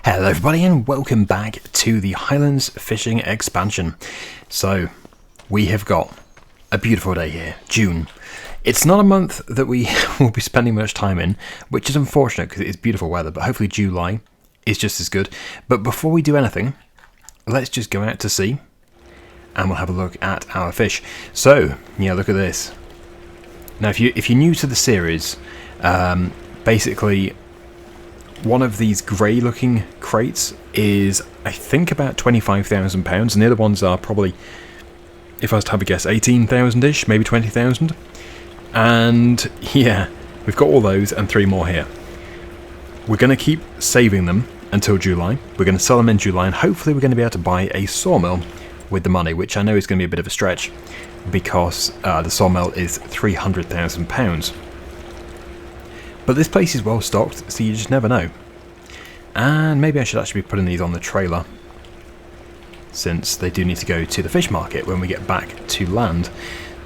Hello everybody and welcome back to the Highlands Fishing expansion. So, we have got a beautiful day here, June. It's not a month that we will be spending much time in, which is unfortunate because it is beautiful weather, but hopefully July is just as good. But before we do anything, let's just go out to sea and we'll have a look at our fish. So, yeah, look at this. Now, if you're new to the series, basically one of these grey looking crates is, I think, about £25,000, and the other ones are probably, if I was to have a guess, 18,000-ish, maybe 20,000. And yeah, we've got all those and 3 more here. We're going to keep saving them until July. We're going to sell them in July, and hopefully we're going to be able to buy a sawmill with the money, which I know is going to be a bit of a stretch because the sawmill is £300,000. But this place is well stocked, so you just never know. And maybe I should actually be putting these on the trailer, since they do need to go to the fish market when we get back to land.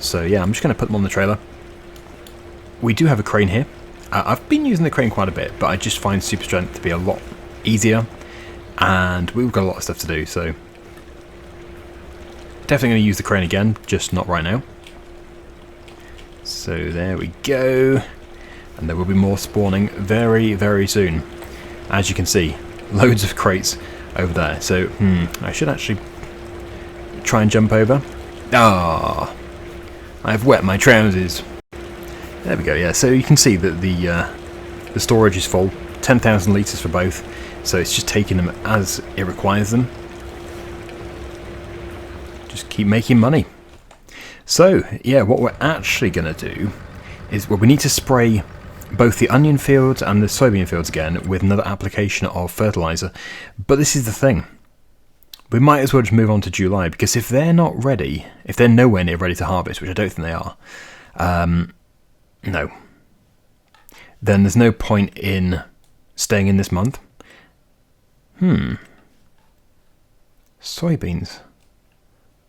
So yeah, I'm just going to put them on the trailer. We do have a crane here. I've been using the crane quite a bit, but I just find super strength to be a lot easier. And we've got a lot of stuff to do, so definitely going to use the crane again, just not right now. So there we go. And there will be more spawning very, very soon. As you can see, loads of crates over there. So, I should actually try and jump over. Ah, I've wet my trousers. There we go, yeah. So you can see that the storage is full. 10,000 litres for both. So it's just taking them as it requires them. Just keep making money. So, yeah, what we're actually going to do is, well, we need to spray both the onion fields and the soybean fields again with another application of fertiliser. But this is the thing. We might as well just move on to July, because if they're not ready, if they're nowhere near ready to harvest, which I don't think they are, no, then there's no point in staying in this month. Soybeans.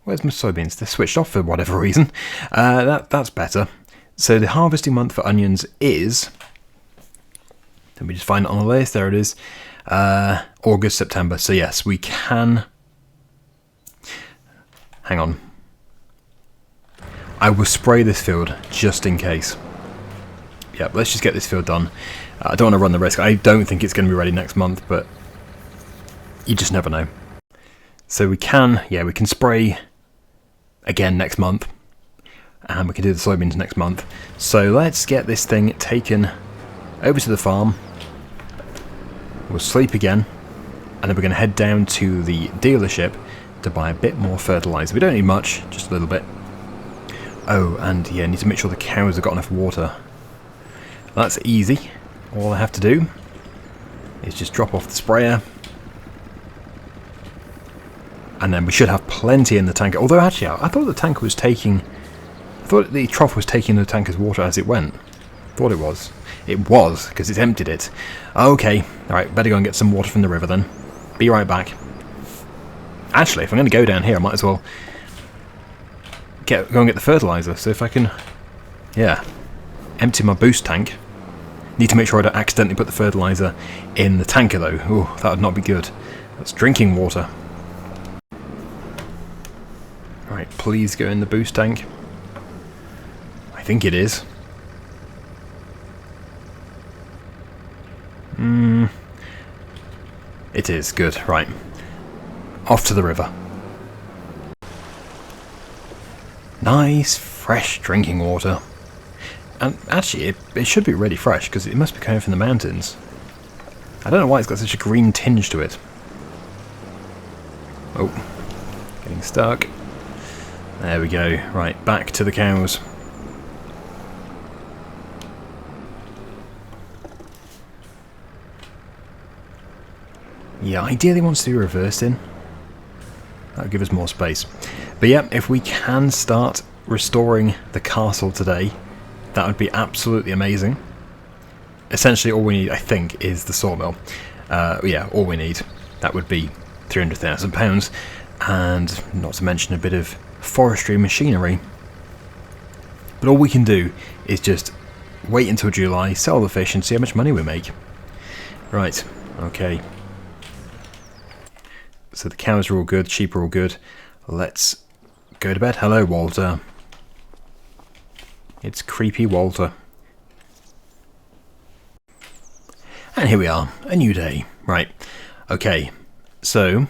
Where's my soybeans? They're switched off for whatever reason. That's better. So the harvesting month for onions is, let me just find it on the list, there it is, August, September. So yes, we can, hang on, I will spray this field just in case. Yeah, let's just get this field done. I don't want to run the risk. I don't think it's going to be ready next month, but you just never know. So we can, yeah, we can spray again next month. And we can do the soybeans next month. So let's get this thing taken over to the farm. We'll sleep again. And then we're going to head down to the dealership to buy a bit more fertiliser. We don't need much, just a little bit. Oh, and yeah, need to make sure the cows have got enough water. That's easy. All I have to do is just drop off the sprayer. And then we should have plenty in the tank. Although actually, I thought the tank was taking... I thought the trough was taking the tanker's water as it went. Thought it was. It was, because it's emptied it. Okay, alright, better go and get some water from the river then. Be right back. Actually, if I'm going to go down here, I might as well go and get the fertiliser. So if I can, yeah, empty my boost tank. Need to make sure I don't accidentally put the fertiliser in the tanker though. Oh, that would not be good. That's drinking water. Right, please go in the boost tank. I think it is. It is, good, right. Off to the river. Nice, fresh drinking water. And actually, it should be really fresh, because it must be coming from the mountains. I don't know why it's got such a green tinge to it. Oh, getting stuck. There we go, right, back to the cows. Yeah, ideally wants to be reversed in. That'll give us more space. But yeah, if we can start restoring the castle today, that would be absolutely amazing. Essentially all we need, I think, is the sawmill. Yeah, all we need. That would be £300,000. And not to mention a bit of forestry machinery. But all we can do is just wait until July, sell the fish and see how much money we make. Right, okay. So the cows are all good, sheep are all good. Let's go to bed. Hello, Walter. It's creepy Walter. And here we are, a new day. Right, okay, so,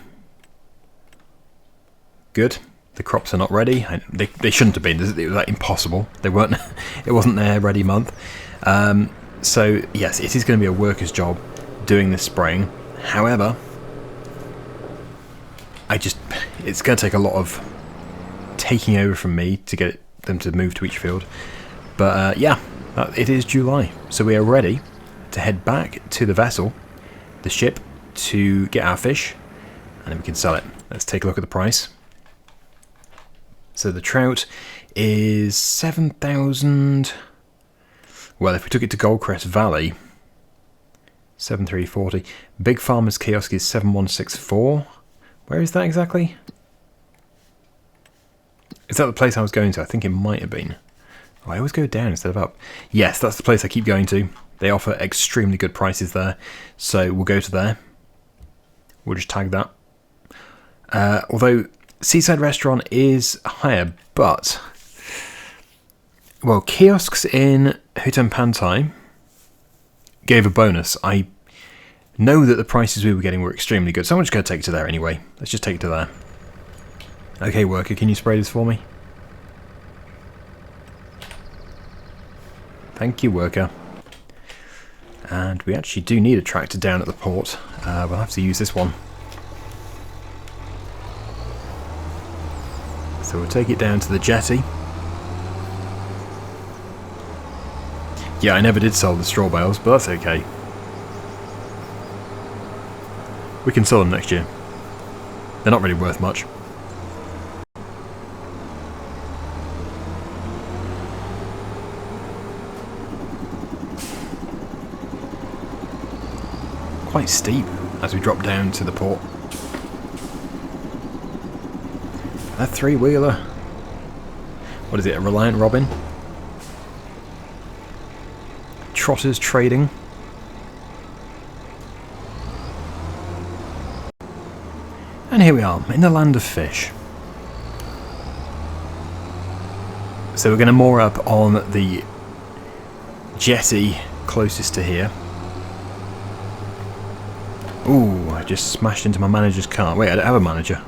good. The crops are not ready. They shouldn't have been. It was like impossible. They weren't. It wasn't their ready month. So yes, it is going to be a worker's job doing this spraying. However, it's going to take a lot of taking over from me to get them to move to each field. But yeah, it is July, so we are ready to head back to the vessel, the ship, to get our fish, and then we can sell it. Let's take a look at the price. So the trout is 7,000. Well, if we took it to Goldcrest Valley, 7,340. Big Farmer's Kiosk is 7,164. Where is that exactly? Is that the place I was going to? I think it might have been. Oh, I always go down instead of up. Yes, that's the place I keep going to. They offer extremely good prices there. So we'll go to there. We'll just tag that. Although Seaside Restaurant is higher, but... Well, kiosks in Hutan Pantai gave a bonus. I know that the prices we were getting were extremely good, so I'm just going to take it to there anyway. Let's just take it to there. Okay, worker, can you spray this for me? Thank you, worker. And we actually do need a tractor down at the port. We'll have to use this one. So we'll take it down to the jetty. Yeah, I never did sell the straw bales, but that's okay. We can sell them next year. They're not really worth much. Quite steep as we drop down to the port. That three-wheeler. What is it, a Reliant Robin? Trotters Trading. And here we are, in the land of fish. So we're going to moor up on the jetty closest to here. Ooh, I just smashed into my manager's car. Wait, I don't have a manager.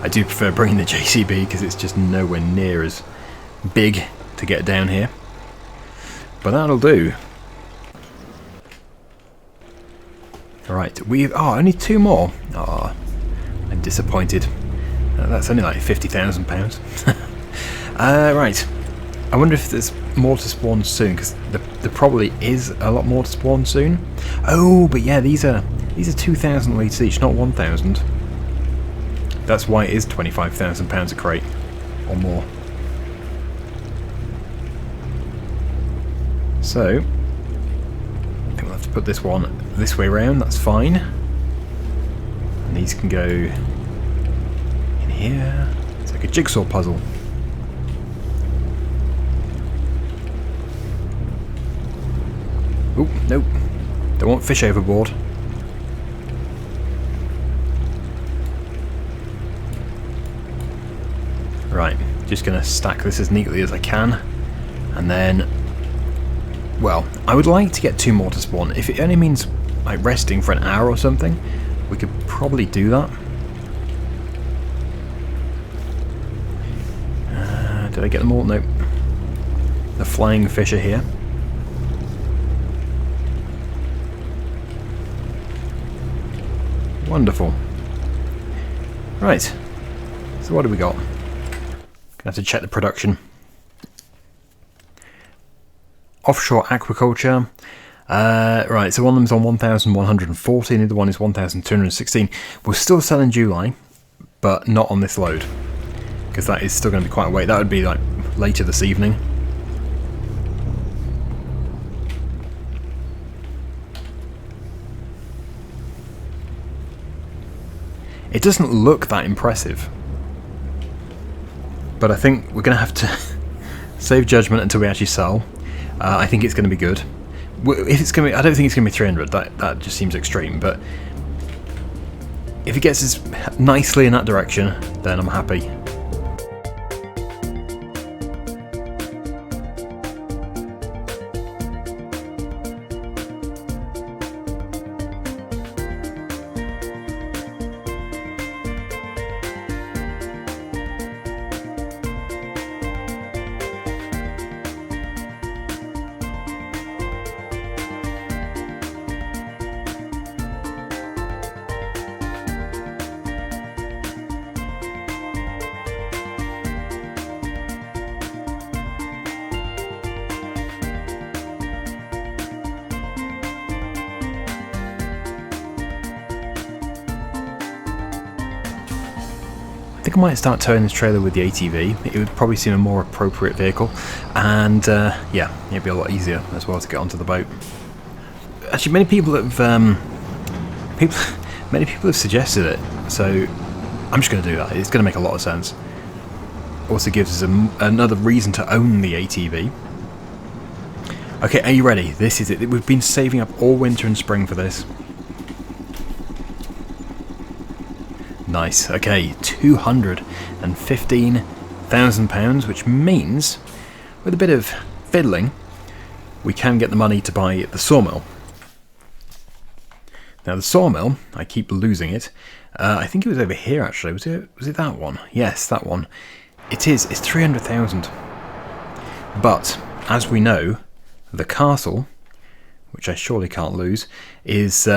I do prefer bringing the JCB because it's just nowhere near as big to get down here. But that'll do. Alright, only two more. Oh, I'm disappointed. That's only like £50,000. Right. I wonder if there's more to spawn soon, because there probably is a lot more to spawn soon. Oh, but yeah, these are 2,000 litres each, not 1,000. That's why it is £25,000 a crate, or more. So, I think we'll have to put this one this way round, that's fine. And these can go in here. It's like a jigsaw puzzle. Oh, nope. Don't want fish overboard. Right, just going to stack this as neatly as I can. And then, well, I would like to get two more to spawn. If it only means like resting for an hour or something, we could probably do that. Did I get them all? Nope. The flying fish are here. Wonderful. Right. So what do we got? Gonna have to check the production. Offshore aquaculture. Right, so one of them's on 1,140 and the other one is 1,216. We'll still sell in July, but not on this load. Because that is still going to be quite a wait. That would be like later this evening. It doesn't look that impressive. But I think we're going to have to save judgment until we actually sell. I think it's going to be good. If it's going to be, I don't think it's going to be 300. That just seems extreme. But if it gets us nicely in that direction, then I'm happy. I think I might start towing this trailer with the ATV. It would probably seem a more appropriate vehicle, and yeah, it'd be a lot easier as well to get onto the boat. Actually, many people have suggested it, so I'm just going to do that. It's going to make a lot of sense. Also gives us another reason to own the ATV. Okay, are you ready? This is it. We've been saving up all winter and spring for this. Nice. Okay, £215,000, which means with a bit of fiddling, we can get the money to buy the sawmill. Now the sawmill, I keep losing it. I think it was over here actually. Was it that one? Yes, that one. It is. It's 300,000. But as we know, the castle, which I surely can't lose, is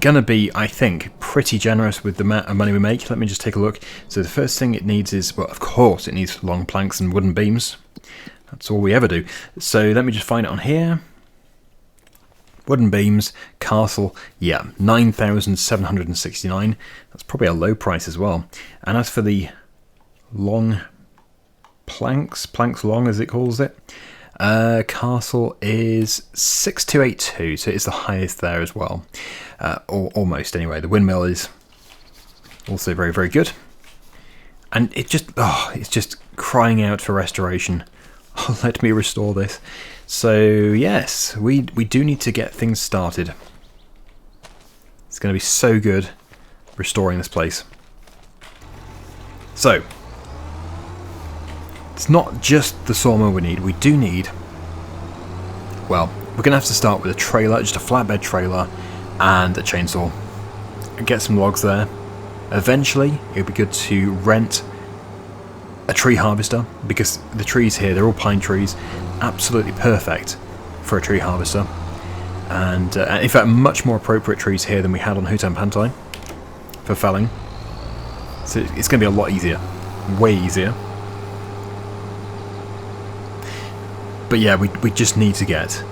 gonna be, I think, pretty generous with the amount of money we make. Let me just take a look. So the first thing it needs is, well, of course, it needs long planks and wooden beams. That's all we ever do. So let me just find it on here. Wooden beams, castle, yeah, 9,769. That's probably a low price as well. And as for the long planks long as it calls it, castle is 6,282, so it's the highest there as well. Or almost anyway. The windmill is also very, very good. And it just, it's just crying out for restoration. Oh, let me restore this. So yes, we do need to get things started. It's going to be so good restoring this place. So it's not just the sawmill we need. We do need, well, we're going to have to start with a trailer, just a flatbed trailer and a chainsaw. Get some logs there. Eventually, it would be good to rent a tree harvester, because the trees here, they're all pine trees, absolutely perfect for a tree harvester. And in fact, much more appropriate trees here than we had on Hutan Pantai for felling. So it's going to be a lot easier, way easier. But yeah, we just need to get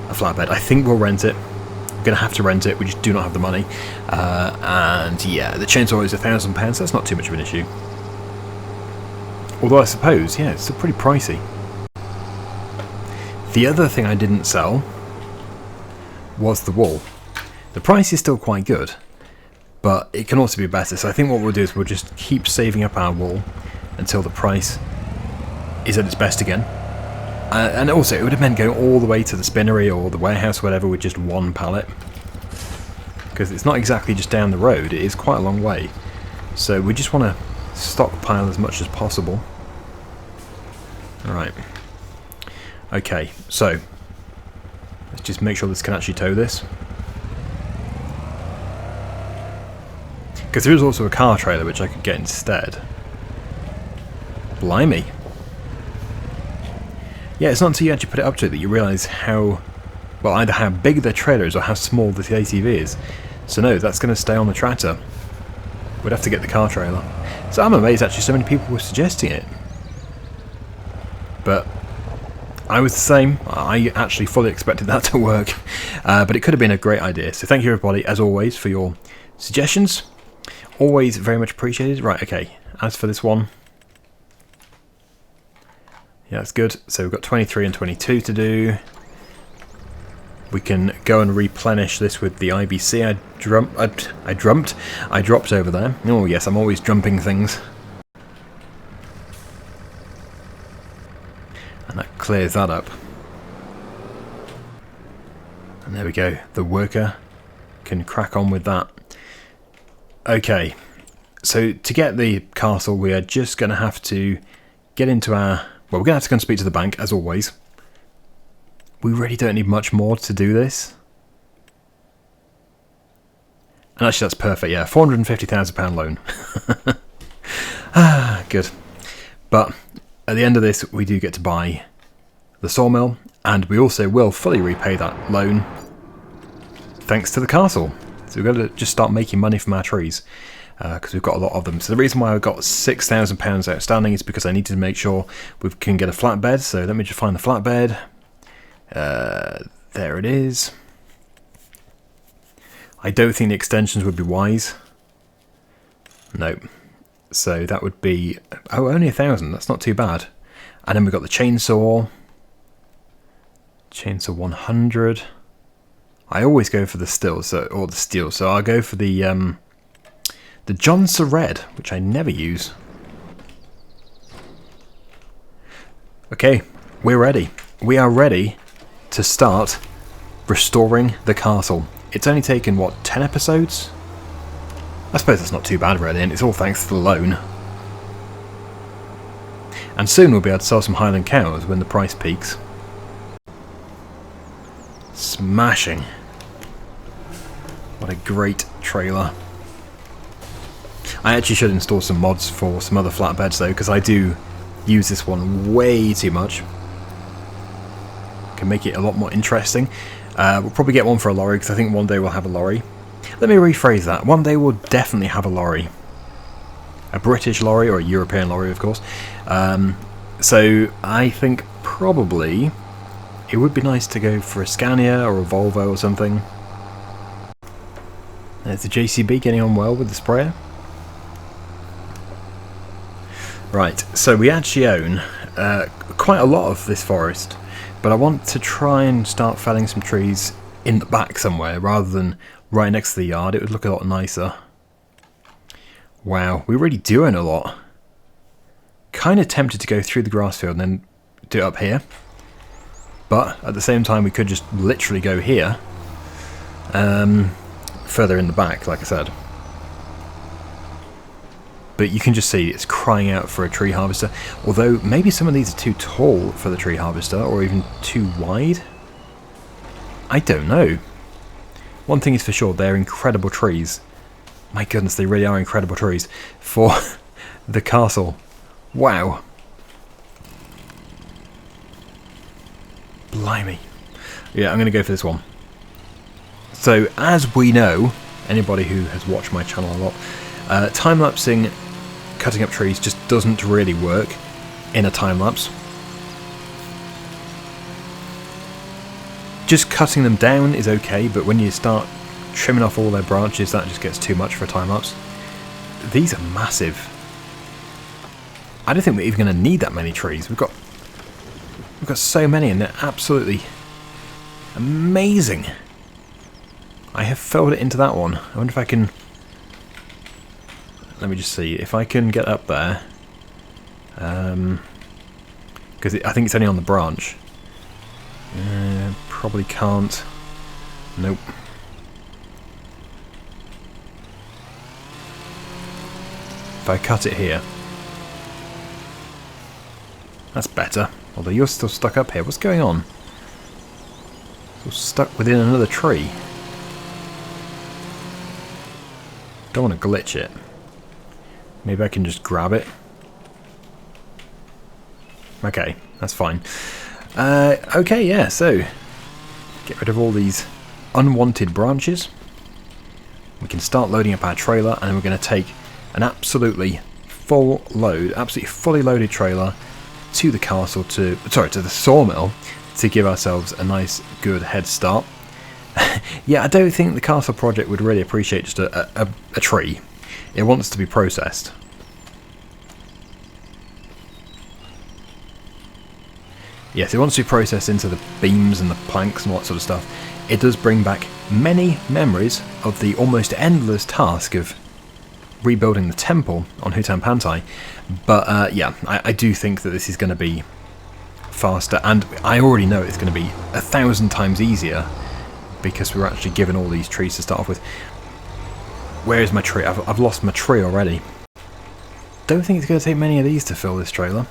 a flatbed. I think we'll rent it. We're going to have to rent it. We just do not have the money. And yeah, the chainsaw is £1,000. That's not too much of an issue. Although I suppose, yeah, it's still pretty pricey. The other thing I didn't sell was the wool. The price is still quite good, but it can also be better. So I think what we'll do is we'll just keep saving up our wool until the price is at its best again. And also, it would have meant going all the way to the spinnery or the warehouse or whatever with just one pallet. Because it's not exactly just down the road, it is quite a long way. So we just want to stockpile as much as possible. Alright. Okay, so let's just make sure this can actually tow this. Because there is also a car trailer which I could get instead. Blimey. Yeah, it's not until you actually put it up to it that you realise how, well, either how big the trailer is or how small the ATV is. So no, that's going to stay on the tractor. We'd have to get the car trailer. So I'm amazed actually so many people were suggesting it. But I was the same. I actually fully expected that to work. But it could have been a great idea. So thank you everybody, as always, for your suggestions. Always very much appreciated. Right, okay. As for this one, yeah, that's good. So we've got 23 and 22 to do. We can go and replenish this with the IBC I dropped over there. Oh yes, I'm always jumping things. And that clears that up. And there we go. The worker can crack on with that. Okay, so to get the castle, we are just going to have to get into our... Well, we're going to have to go and speak to the bank, as always. We really don't need much more to do this. And actually, that's perfect, yeah. £450,000 loan. Ah, good. But at the end of this, we do get to buy the sawmill, and we also will fully repay that loan thanks to the castle. So we've got to just start making money from our trees, because we've got a lot of them. So the reason why I've got £6,000 outstanding is because I needed to make sure we can get a flatbed. So let me just find the flatbed. There it is. I don't think the extensions would be wise. Nope. So that would be... Oh, only 1,000. That's not too bad. And then we've got the chainsaw. Chainsaw 100. I always go for the steel, or the steel. So I'll go for the Johnson Red, which I never use. Okay, we're ready. We are ready to start restoring the castle. It's only taken, what, 10 episodes? I suppose that's not too bad, really, and it's all thanks to the loan. And soon we'll be able to sell some Highland cows when the price peaks. Smashing. What a great trailer. I actually should install some mods for some other flatbeds though, because I do use this one way too much. Can make it a lot more interesting. We'll probably get one for a lorry, because I think one day we'll have a lorry. Let me rephrase that. One day we'll definitely have a lorry. A British lorry, or a European lorry, of course. So I think probably it would be nice to go for a Scania or a Volvo or something. There's the JCB getting on well with the sprayer. Right, so we actually own quite a lot of this forest, but I want to try and start felling some trees in the back somewhere rather than right next to the yard. It would look a lot nicer. Wow, we really do own a lot. Kind of tempted to go through the grass field and then do it up here, but at the same time we could just literally go here, further in the back, like I said. But you can just see it's crying out for a tree harvester, although maybe some of these are too tall for the tree harvester, or even too wide. I don't know. One thing is for sure, they're incredible trees. My goodness, they really are incredible trees for the castle. Wow. Blimey. Yeah, I'm going to go for this one. So, as we know, anybody who has watched my channel a lot, time-lapsing cutting up trees just doesn't really work in a time-lapse. Just cutting them down is okay, but when you start trimming off all their branches, that just gets too much for a time-lapse. These are massive. I don't think we're even going to need that many trees. We've got so many, and they're absolutely amazing. I have filled it into that one. I wonder if I can... Let me just see if I can get up there. Because I think it's only on the branch. Probably can't. Nope. If I cut it here. That's better. Although you're still stuck up here. What's going on? Still stuck within another tree. Don't want to glitch it. Maybe I can just grab it. Okay, that's fine. Okay, yeah, so get rid of all these unwanted branches. We can start loading up our trailer, and then we're going to take an absolutely full load, absolutely fully loaded trailer to the castle, to the sawmill, to give ourselves a nice, good head start. Yeah, I don't think the castle project would really appreciate just a tree. It wants to be processed. Yes, it wants to be processed into the beams and the planks and all that sort of stuff. It does bring back many memories of the almost endless task of rebuilding the temple on Hutan Pantai. But yeah, I do think that this is going to be faster, and I already know it's going to be 1,000 times easier because we're actually given all these trees to start off with. Where is my tree? I've lost my tree already. Don't think it's going to take many of these to fill this trailer.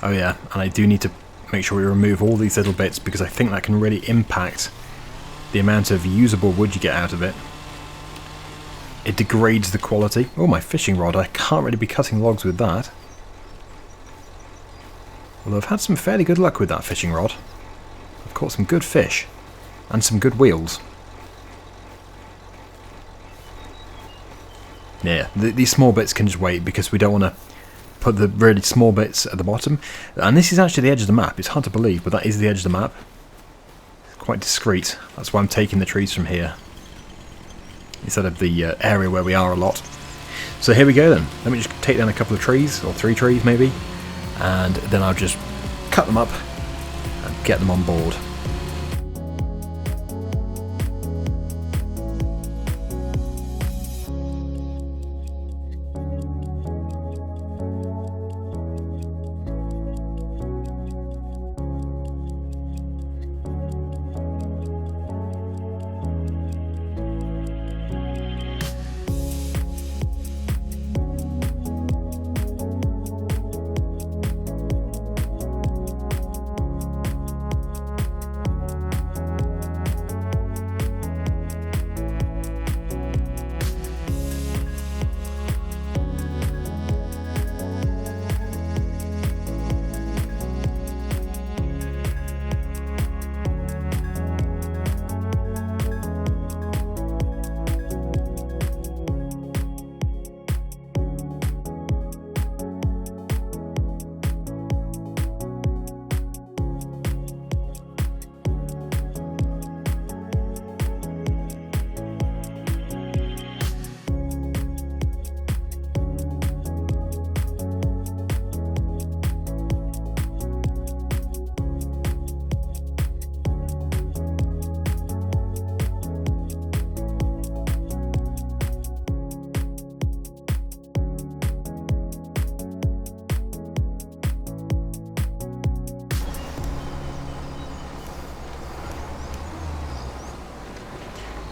Oh yeah, and I do need to make sure we remove all these little bits because I think that can really impact the amount of usable wood you get out of it. It degrades the quality. Oh, my fishing rod. I can't really be cutting logs with that. Although I've had some fairly good luck with that fishing rod. I've caught some good fish. And some good wheels. Yeah, these small bits can just wait because we don't want to put the really small bits at the bottom. And this is actually the edge of the map. It's hard to believe, but that is the edge of the map. It's quite discreet. That's why I'm taking the trees from here, instead of the area where we are a lot. So here we go then. Let me just take down a couple of trees, or 3 trees maybe, and then I'll just cut them up and get them on board.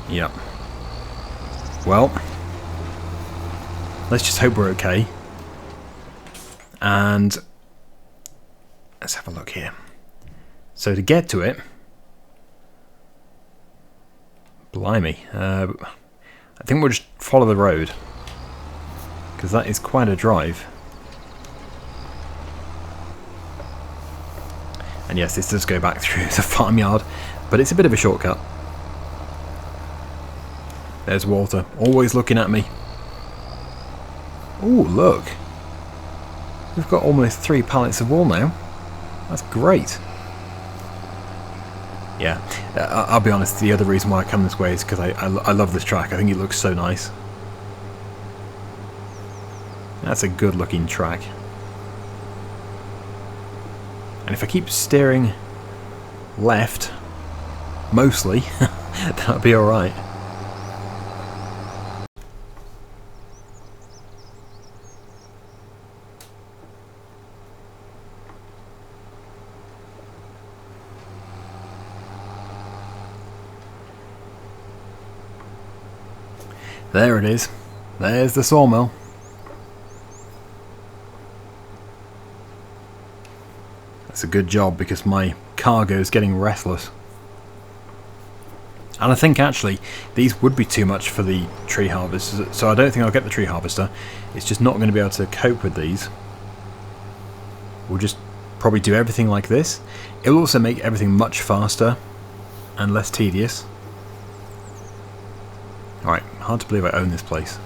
Yep. Well, let's just hope we're okay. And let's have a look here. So to get to it, blimey, I think we'll just follow the road, because that is quite a drive. And yes, this does go back through the farmyard, but it's a bit of a shortcut. There's Walter, always looking at me. Oh, look. We've got almost 3 pallets of wool now. That's great. Yeah, I'll be honest, the other reason why I come this way is because I love this track. I think it looks so nice. That's a good looking track. And if I keep steering left, mostly, that'll be alright. There it is. There's the sawmill. That's a good job because my cargo is getting restless. And I think actually these would be too much for the tree harvester, so I don't think I'll get the tree harvester. It's just not going to be able to cope with these. We'll just probably do everything like this. It'll also make everything much faster and less tedious. Alright, hard to believe I own this place.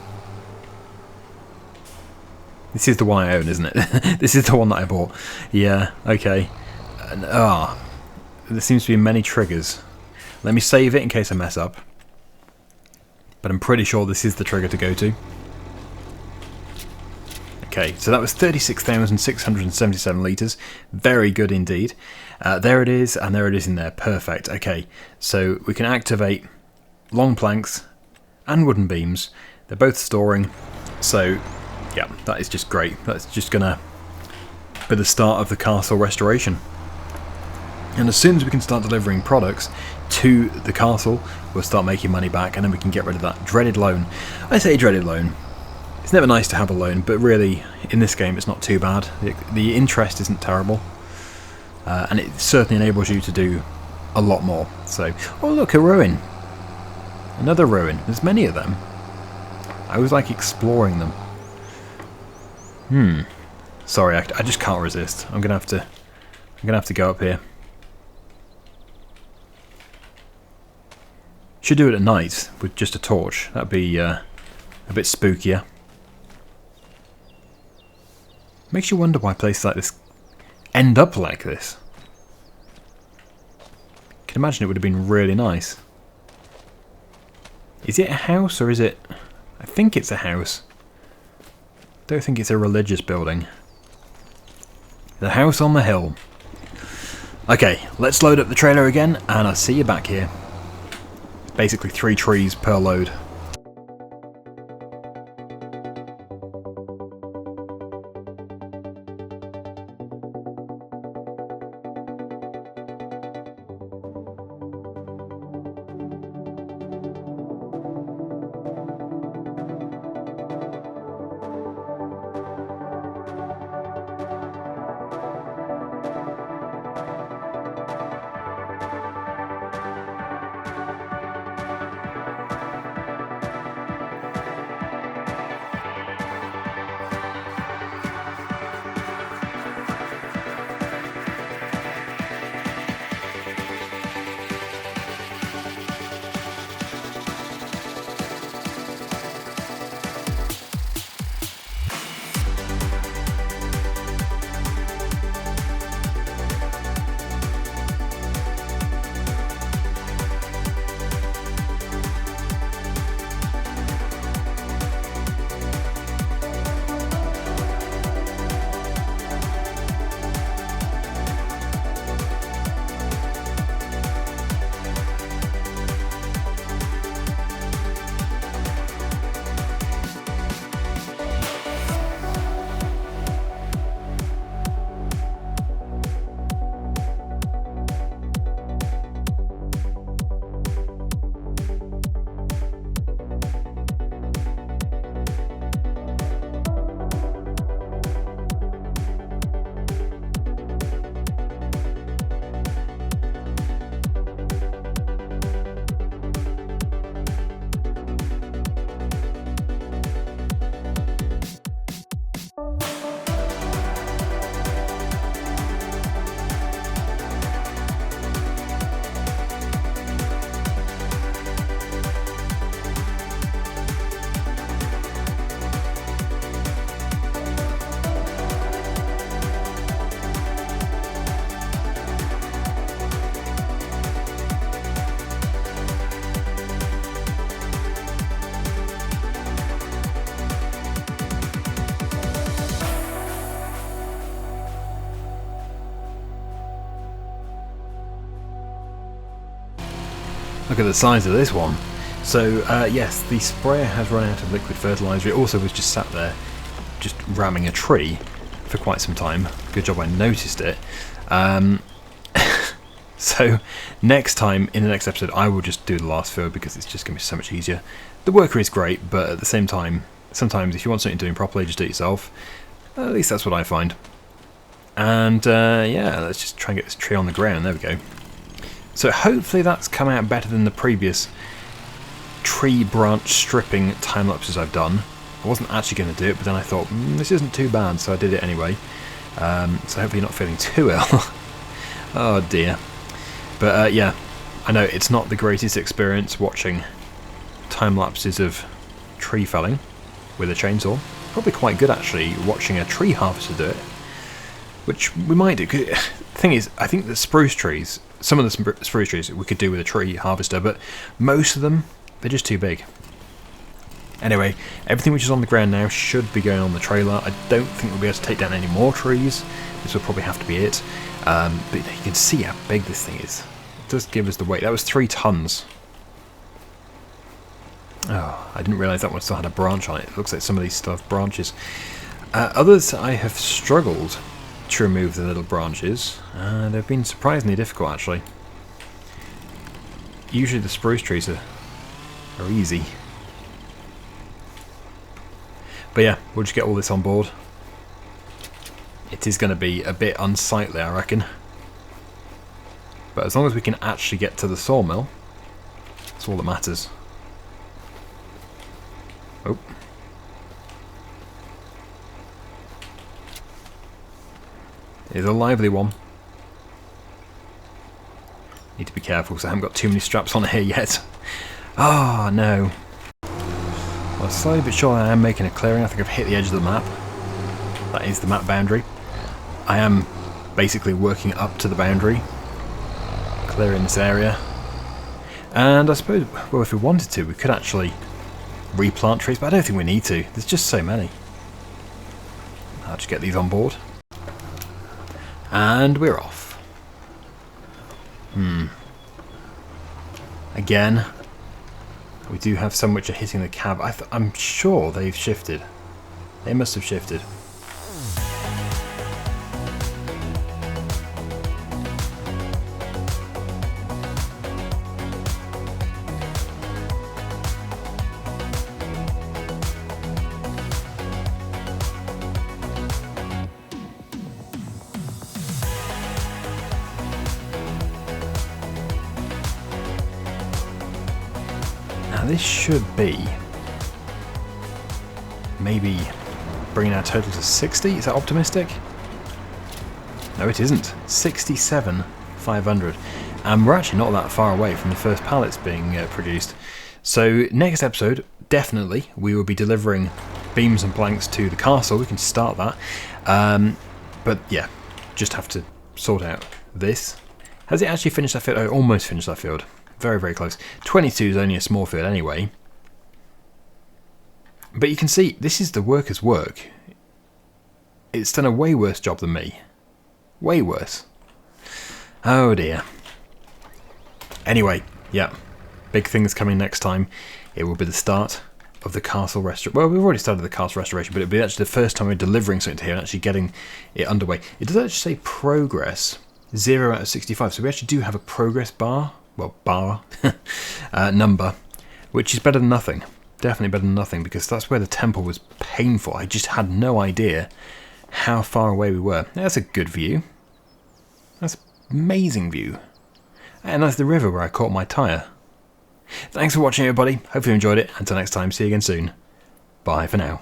This is the one I own, isn't it? This is the one that I bought. Yeah, okay. And, there seems to be many triggers. Let me save it in case I mess up. But I'm pretty sure this is the trigger to go to. Okay, so that was 36,677 litres. Very good indeed. There it is, and there it is in there. Perfect. Okay, so we can activate long planks and wooden beams. They're both storing, so yeah, that is just great. That's just gonna be the start of the castle restoration. And as soon as we can start delivering products to the castle, we'll start making money back, and then we can get rid of that dreaded loan. I say dreaded loan. It's never nice to have a loan, but really, in this game, it's not too bad. The interest isn't terrible, and it certainly enables you to do a lot more. So, oh look, a ruin. Another ruin. There's many of them. I always like exploring them. Sorry, I just can't resist. I'm gonna have to go up here. Should do it at night with just a torch. That'd be a bit spookier. Makes you wonder why places like this end up like this. I can imagine it would have been really nice. Is it a house or is it... I think it's a house. Don't think it's a religious building. The house on the hill. Okay, let's load up the trailer again and I'll see you back here. Basically 3 trees per load. Look at the size of this one. So yes, the sprayer has run out of liquid fertiliser. It also was just sat there, just ramming a tree for quite some time. Good job I noticed it. So next time, in the next episode, I will just do the last fill because it's just going to be so much easier. The worker is great, but at the same time, sometimes if you want something doing properly, just do it yourself. At least that's what I find. And yeah, let's just try and get this tree on the ground. There we go. So hopefully that's come out better than the previous tree branch stripping time lapses I've done. I wasn't actually going to do it, but then I thought, this isn't too bad, so I did it anyway. So hopefully you're not feeling too ill. Oh dear. But yeah, I know it's not the greatest experience watching time lapses of tree felling with a chainsaw. Probably quite good actually watching a tree harvester do it, which we might do. The thing is, I think the spruce trees, some of the spruce trees we could do with a tree harvester, but most of them, they're just too big. Anyway, everything which is on the ground now should be going on the trailer. I don't think we'll be able to take down any more trees. This will probably have to be it. But you can see how big this thing is. It does give us the weight. That was 3 tons. Oh, I didn't realise that one still had a branch on it. It looks like some of these still have branches. Others I have struggled to remove the little branches. They've been surprisingly difficult, actually. Usually the spruce trees are easy. But yeah, we'll just get all this on board. It is going to be a bit unsightly, I reckon. But as long as we can actually get to the sawmill, that's all that matters. Oh. It's a lively one. Need to be careful because I haven't got too many straps on here yet. Ah, no. Well, slowly but surely I am making a clearing. I think I've hit the edge of the map. That is the map boundary. I am basically working up to the boundary, clearing this area. And I suppose, well, if we wanted to, we could actually replant trees, but I don't think we need to. There's just so many. I'll just get these on board. And we're off. Again, we do have some which are hitting the cab. I'm sure they've shifted. They must have shifted. Now this should be maybe bringing our total to 60. Is that optimistic? No, it isn't. 67,500. And we're actually not that far away from the first pallets being produced. So next episode, definitely, we will be delivering beams and planks to the castle. We can start that. But yeah, just have to sort out this. Has it actually finished that field? Oh, almost finished that field. Very, very close. 22 is only a small field anyway. But you can see, this is the worker's work. It's done a way worse job than me. Way worse. Oh dear. Anyway, yeah. Big things coming next time. It will be the start of the castle restoration. Well, we've already started the castle restoration, but it'll be actually the first time we're delivering something to here and actually getting it underway. It does actually say progress. 0 out of 65. So we actually do have a progress bar. Well, bar number, which is better than nothing. Definitely better than nothing, because that's where the temple was painful. I just had no idea how far away we were. That's a good view. That's an amazing view. And that's the river where I caught my tyre. Thanks for watching, everybody. Hope you enjoyed it. Until next time, see you again soon. Bye for now.